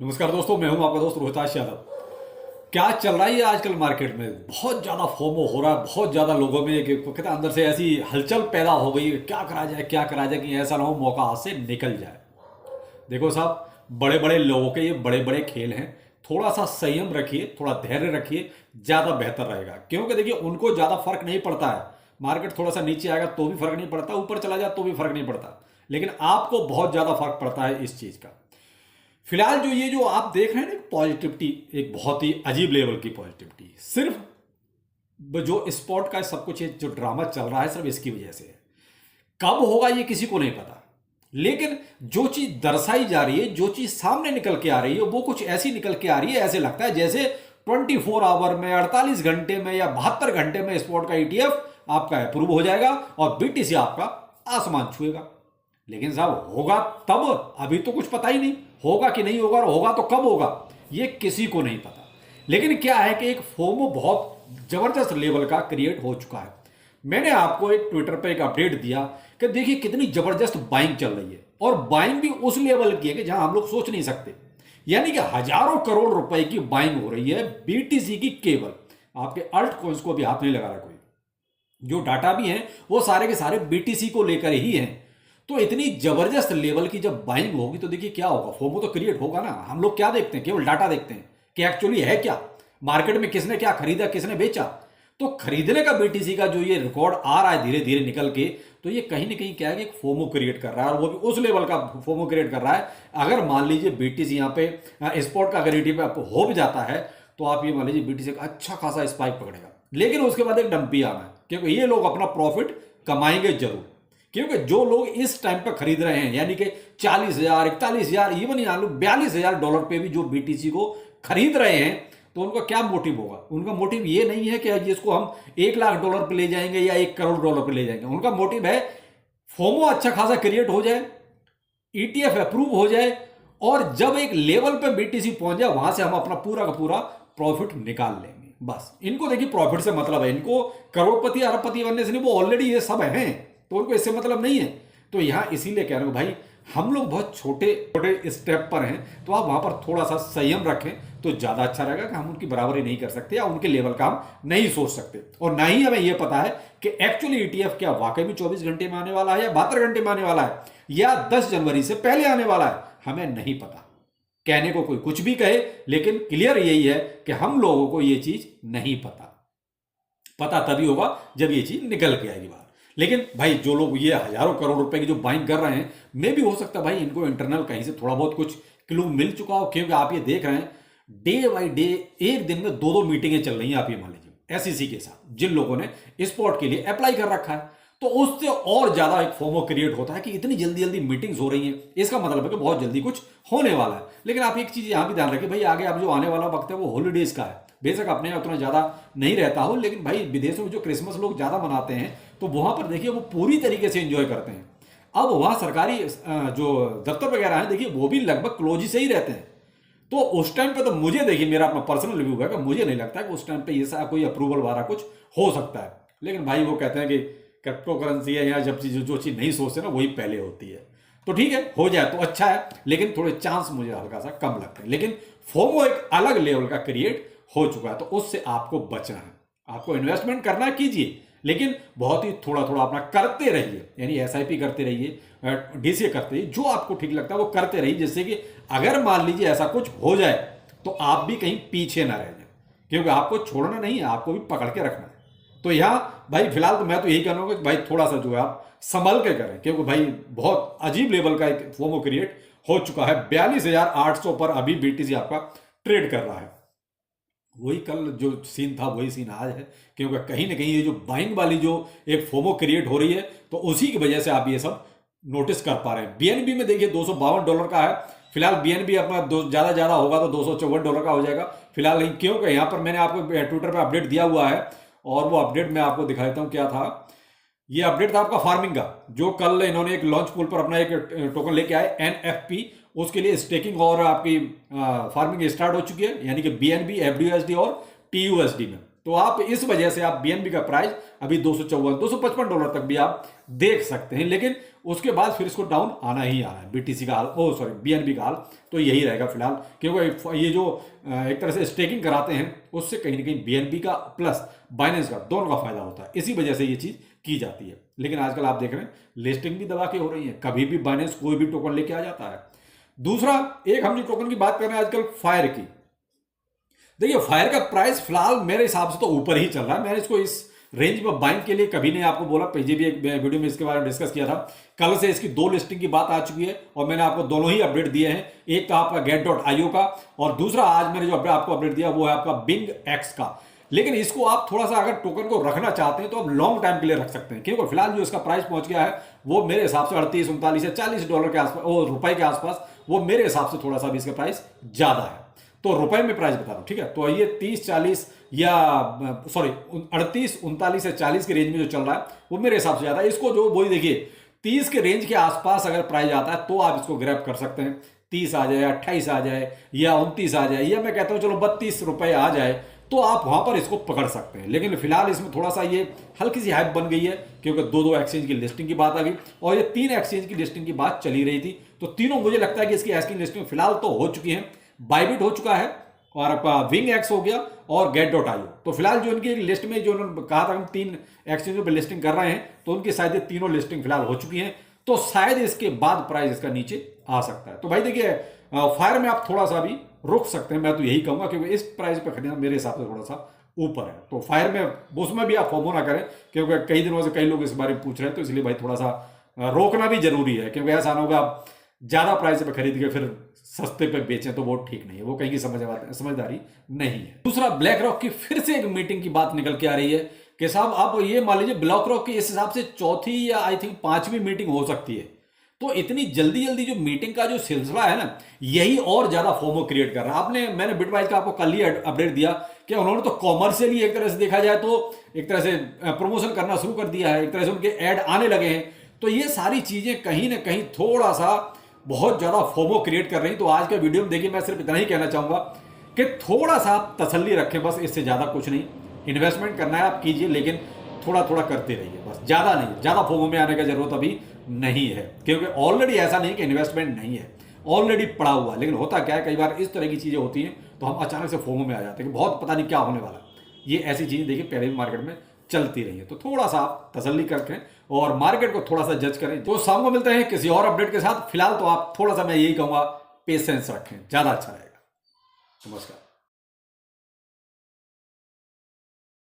नमस्कार दोस्तों, मैं हूं आपका दोस्त रोहिताश यादव। क्या चल रहा है ये आजकल मार्केट में? बहुत ज़्यादा फोमो हो रहा है, बहुत ज़्यादा लोगों में कहते हैं अंदर से ऐसी हलचल पैदा हो गई है, क्या करा जाए क्या करा जाए कि ऐसा ना हो मौका हाथ से निकल जाए। देखो साहब, बड़े बड़े लोगों के ये बड़े बड़े खेल हैं। थोड़ा सा संयम रखिए, थोड़ा धैर्य रखिए, ज़्यादा बेहतर रहेगा। क्योंकि देखिए उनको ज़्यादा फर्क नहीं पड़ता है। मार्केट थोड़ा सा नीचे आएगा तो भी फर्क नहीं पड़ता, ऊपर चला जाए तो भी फर्क नहीं पड़ता, लेकिन आपको बहुत ज़्यादा फर्क पड़ता है इस चीज़ का। फिलहाल जो आप देख रहे हैं ना, पॉजिटिविटी एक बहुत ही अजीब लेवल की पॉजिटिविटी, सिर्फ जो स्पॉट का सब कुछ ये जो ड्रामा चल रहा है सिर्फ इसकी वजह से है। कब होगा ये किसी को नहीं पता, लेकिन जो चीज दर्शाई जा रही है, जो चीज सामने निकल के आ रही है, वो कुछ ऐसी निकल के आ रही है, ऐसे लगता है जैसे 24 आवर में, 48 घंटे में या 72 घंटे में स्पॉट का ईटीएफ आपका अप्रूव हो जाएगा और बीटीसी आपका आसमान छुएगा। लेकिन साहब होगा तब, अभी तो कुछ पता ही नहीं होगा कि नहीं होगा, और होगा तो कब होगा ये किसी को नहीं पता। लेकिन क्या है कि एक फोमो बहुत जबरदस्त लेवल का क्रिएट हो चुका है। मैंने आपको एक ट्विटर पे एक अपडेट दिया कि देखिए कितनी जबरदस्त बाइंग चल रही है, और बाइंग भी उस लेवल की है कि जहां हम लोग सोच नहीं सकते। यानी कि हजारों करोड़ रुपए की बाइंग हो रही है बीटीसी की। केवल आपके अल्ट कॉइन्स को भी हाथ नहीं लगा रहा कोई। जो डाटा भी हैं वो सारे के सारे बीटीसी को लेकर ही हैं। तो इतनी जबरदस्त लेवल की जब बाइंग होगी तो देखिए क्या होगा, फोमो तो क्रिएट होगा ना। हम लोग क्या देखते हैं, केवल डाटा देखते हैं कि एक्चुअली है क्या, मार्केट में किसने क्या खरीदा किसने बेचा। तो खरीदने का बीटीसी का जो ये रिकॉर्ड आ रहा है धीरे धीरे निकल के, तो ये कहीं ना कहीं क्या है कि एक फोमो क्रिएट कर रहा है, और वो भी उस लेवल का फोमो क्रिएट कर रहा है। अगर मान लीजिए बीटीसी यहाँ पे स्पॉट का अगर ईटीएफ हो भी जाता है, तो आप ये मान लीजिए बीटीसी का अच्छा खासा स्पाइक पकड़ेगा, लेकिन उसके बाद एक डंपी आना है, क्योंकि ये लोग अपना प्रॉफिट कमाएंगे जरूर। क्योंकि जो लोग इस टाइम पर खरीद रहे हैं, यानी कि 40,000, 41,000, इवन यहाँ लोग $42,000 पे भी जो बीटीसी को खरीद रहे हैं, तो उनका क्या मोटिव होगा? उनका मोटिव ये नहीं है कि जिसको हम $1,00,000 पे ले जाएंगे या $1 करोड़ पे ले जाएंगे। उनका मोटिव है फोमो अच्छा खासा क्रिएट हो जाए, ईटीएफ अप्रूव हो जाए, और जब एक लेवल पे बीटीसी पहुंच जाए वहां से हम अपना पूरा का पूरा प्रॉफिट निकाल लेंगे। बस इनको देखिए प्रॉफिट से मतलब है, इनको करोड़पति अरबपति बनने से नहीं, वो ऑलरेडी ये सब हैं, तो उनको इससे मतलब नहीं है। तो यहां इसीलिए कह रहा हूं भाई, हम लोग बहुत छोटे छोटे स्टेप पर हैं, तो आप वहां पर थोड़ा सा संयम रखें तो ज्यादा अच्छा रहेगा। कि हम उनकी बराबरी नहीं कर सकते या उनके लेवल का हम नहीं सोच सकते, और ना ही हमें यह पता है कि एक्चुअली ईटीएफ क्या वाकई में 24 घंटे में आने वाला है या 72 घंटे में आने वाला है या 10 जनवरी से पहले आने वाला है, हमें नहीं पता। कहने को कोई कुछ भी कहे, लेकिन क्लियर यही है कि हम लोगों को यह चीज नहीं पता। पता तभी होगा जब ये चीज निकल के आएगी बाहर। लेकिन भाई जो लोग ये हजारों करोड़ रुपए की जो बाइंग कर रहे हैं, मे भी हो सकता है भाई इनको इंटरनल कहीं से थोड़ा बहुत कुछ क्लू मिल चुका हो। क्योंकि आप ये देख रहे हैं डे बाई डे, एक दिन में दो दो मीटिंगें चल रही हैं। आप ये मान लीजिए एसईसी के साथ, जिन लोगों ने स्पॉट के लिए अप्लाई कर रखा है, तो उससे और ज्यादा एक फोमो क्रिएट होता है कि इतनी जल्दी जल्दी मीटिंग्स हो रही हैं, इसका मतलब है कि बहुत जल्दी कुछ होने वाला है। लेकिन आप एक चीज यहां भी ध्यान रखें भाई, आगे अब जो आने वाला वक्त है वो हॉलीडेज का है। बेशक अपने यहाँ उतना ज्यादा नहीं रहता हो, लेकिन भाई विदेशों में जो क्रिसमस लोग ज्यादा मनाते हैं, तो वहां पर देखिए वो पूरी तरीके से एंजॉय करते हैं। अब वहां सरकारी जो दफ्तर वगैरह हैं, देखिए वो भी लगभग क्लोज ही से ही रहते हैं। तो उस टाइम पे तो मुझे देखिए, मेरा अपना पर्सनल रिव्यू है कि मुझे नहीं लगता कि उस टाइम पे ऐसा कोई अप्रूवल वाला कुछ हो सकता है। लेकिन भाई वो कहते हैं कि क्रिप्टो करेंसी है, या जब चीज जो चीज नहीं सोचते ना वही पहले होती है। तो ठीक है, हो जाए तो अच्छा है, लेकिन थोड़े चांस मुझे हल्का सा कम लगते हैं। लेकिन फोमो एक अलग लेवल का क्रिएट हो चुका है, तो उससे आपको बचना है। आपको इन्वेस्टमेंट करना कीजिए, लेकिन बहुत ही थोड़ा थोड़ा अपना करते रहिए। यानी एसआईपी करते रहिए, डीसीए करते रहिए, जो आपको ठीक लगता है वो करते रहिए, जिससे कि अगर मान लीजिए ऐसा कुछ हो जाए तो आप भी कहीं पीछे ना रह जाए। क्योंकि आपको छोड़ना नहीं है, आपको भी पकड़ के रखना है। तो यहां भाई फिलहाल तो मैं तो यही कहूंगा कि भाई थोड़ा सा जो है आप संभल के करें, क्योंकि भाई बहुत अजीब लेवल का एक फोमो क्रिएट हो चुका है। 42,800 पर अभी बीटीसी आपका ट्रेड कर रहा है। वही कल जो सीन था वही सीन आज है, क्योंकि कहीं ना कहीं ये जो बाइंग वाली जो एक फोमो क्रिएट हो रही है, तो उसी की वजह से आप ये सब नोटिस कर पा रहे हैं। बीएनबी में देखिए $252 का है फिलहाल। बीएनबी अपना ज्यादा ज्यादा होगा तो $254 का हो जाएगा फिलहाल। नहीं, क्योंकि यहाँ पर मैंने आपको ट्विटर पर अपडेट दिया हुआ है, और वो अपडेट मैं आपको दिखा देता हूँ क्या था। ये अपडेट था आपका फार्मिंग का, जो कल इन्होंने एक लॉन्च पूल पर अपना एक टोकन लेके आए एनएफपी। उसके लिए स्टेकिंग और आपकी फार्मिंग स्टार्ट हो चुकी है, यानी कि बीएनबी, एफडीयूएसडी और टीयूएसडी में। तो आप इस वजह से आप बीएनबी का प्राइस अभी $254, $255 तक भी आप देख सकते हैं। लेकिन उसके बाद फिर इसको डाउन आना ही आना है। BTC का हाल, ओ सॉरी BNB का हाल तो यही रहेगा फिलहाल, क्योंकि ये जो एक तरह से स्टेकिंग कराते हैं उससे कहीं ना कहीं BNB का प्लस बाइनेंस का दोनों का फायदा होता है, इसी वजह से ये चीज़ की जाती है। लेकिन आजकल आप देख रहे हैं लिस्टिंग भी दबा के हो रही है, कभी भी बाइनेंस कोई भी टोकन लेके आ जाता है। दूसरा एक हम जो टोकन की बात कर रहे हैं आजकल फायर की, देखिए फायर का प्राइस फिलहाल मेरे हिसाब से तो ऊपर ही चल रहा है। मैंने इसको इस रेंज में बाइंग के लिए कभी नहीं आपको बोला, पीछे भी एक वीडियो में इसके बारे में डिस्कस किया था। कल से इसकी 2 लिस्टिंग की बात आ चुकी है और मैंने आपको दोनों ही अपडेट दिए हैं, एक तो आपका get.io का और दूसरा आज मैंने जो आपको अपडेट दिया वो है आपका BingX का। लेकिन इसको आप थोड़ा सा अगर टोकन को रखना चाहते हैं तो आप लॉन्ग टाइम के लिए रख सकते हैं, क्योंकि फिलहाल जो इसका प्राइस पहुंच गया है वो मेरे हिसाब से 38, 39 या $40 के आसपास, वो रुपए के आसपास, वो मेरे हिसाब से थोड़ा सा भी इसका प्राइस ज्यादा है। तो रुपए में प्राइस बता रहा हूं, ठीक है। तो ये 30, 40 या सॉरी 38, 39 या 40 के रेंज में जो चल रहा है वो मेरे हिसाब से ज्यादा है। इसको जो वही देखिए 30 के रेंज के आसपास अगर प्राइस आता है तो आप इसको ग्रैब कर सकते हैं। 30 आ जाए, 28 आ जाए या 29 आ जाए, या मैं कहता हूं चलो 32 रुपए आ जाए तो आप वहां पर इसको पकड़ सकते हैं। लेकिन फिलहाल इसमें थोड़ा सा ये हल्की सी हाइप बन गई है, क्योंकि 2 एक्सचेंज की लिस्टिंग की बात आ गई और ये 3 एक्सचेंज की लिस्टिंग की बात चली रही थी। तो तीनों मुझे लगता है कि इसकी एक्सचेंज लिस्टिंग फिलहाल तो हो चुकी है। बाइबिट हो चुका है और आपका BingX हो गया और get.io। तो फिलहाल जो इनकी लिस्ट में जो उन्होंने कहा था हम 3 एक्सचेंजों पे लिस्टिंग कर रहे हैं, तो उनकी शायद ये तीनों लिस्टिंग फिलहाल हो चुकी हैं। तो शायद इसके बाद प्राइस इसका नीचे आ सकता है। तो भाई देखिए फायर में आप थोड़ा सा भी रुक सकते हैं, मैं तो यही कहूंगा, क्योंकि इस प्राइस पर खरीदना मेरे हिसाब से थोड़ा सा ऊपर है। तो फायर में उसमें भी आप फोमो ना करें, क्योंकि कई दिनों से कई लोग इस बारे में पूछ रहे हैं, तो इसलिए भाई थोड़ा सा रोकना भी जरूरी है, क्योंकि ऐसा ना होगा आप ज्यादा प्राइस पे खरीद के फिर सस्ते पे बेचें तो वो ठीक नहीं है, वो कहीं की समझदारी नहीं है। दूसरा ब्लैक रॉक की फिर से एक मीटिंग की बात निकल के आ रही है कि साहब आप ये मान लीजिए ब्लैक रॉक की इस हिसाब से चौथी या आई थिंक 5वीं मीटिंग हो सकती है। तो इतनी जल्दी जल्दी जो मीटिंग का जो सिलसिला है ना, यही और ज्यादा फोमो क्रिएट कर रहा है। मैंने बिटवाइज का आपको कल ही अपडेट दिया कि उन्होंने तो कॉमर्शियली एक तरह से देखा जाए तो एक तरह से प्रमोशन करना शुरू कर दिया है, एक तरह से उनके ऐड आने लगे हैं। तो ये सारी चीजें कहीं ना कहीं थोड़ा सा बहुत ज्यादा फोमो क्रिएट कर रही। तो आज का वीडियो में देखिए मैं सिर्फ इतना ही कहना चाहूंगा कि थोड़ा सा आप तसल्ली रखें, बस इससे ज्यादा कुछ नहीं। इन्वेस्टमेंट करना है आप कीजिए, लेकिन थोड़ा थोड़ा करते रहिए, बस ज्यादा नहीं। ज्यादा फोमो में आने का जरूरत अभी नहीं है, क्योंकि ऑलरेडी ऐसा नहीं कि इन्वेस्टमेंट नहीं है, ऑलरेडी पड़ा हुआ है। लेकिन होता क्या है, कई बार इस तरह की चीजें होती हैं तो हम अचानक से फोमो में आ जाते हैं कि बहुत पता नहीं क्या होने वाला। ये ऐसी चीजें देखिए पहले भी मार्केट में चलती रही है। तो थोड़ा सा आप तसल्ली करके और मार्केट को थोड़ा सा जज करें। तो शाम को मिलते हैं किसी और अपडेट के साथ। फिलहाल तो आप थोड़ा सा, मैं यही कहूंगा, पेशेंस रखें, ज्यादा अच्छा रहेगा। नमस्कार।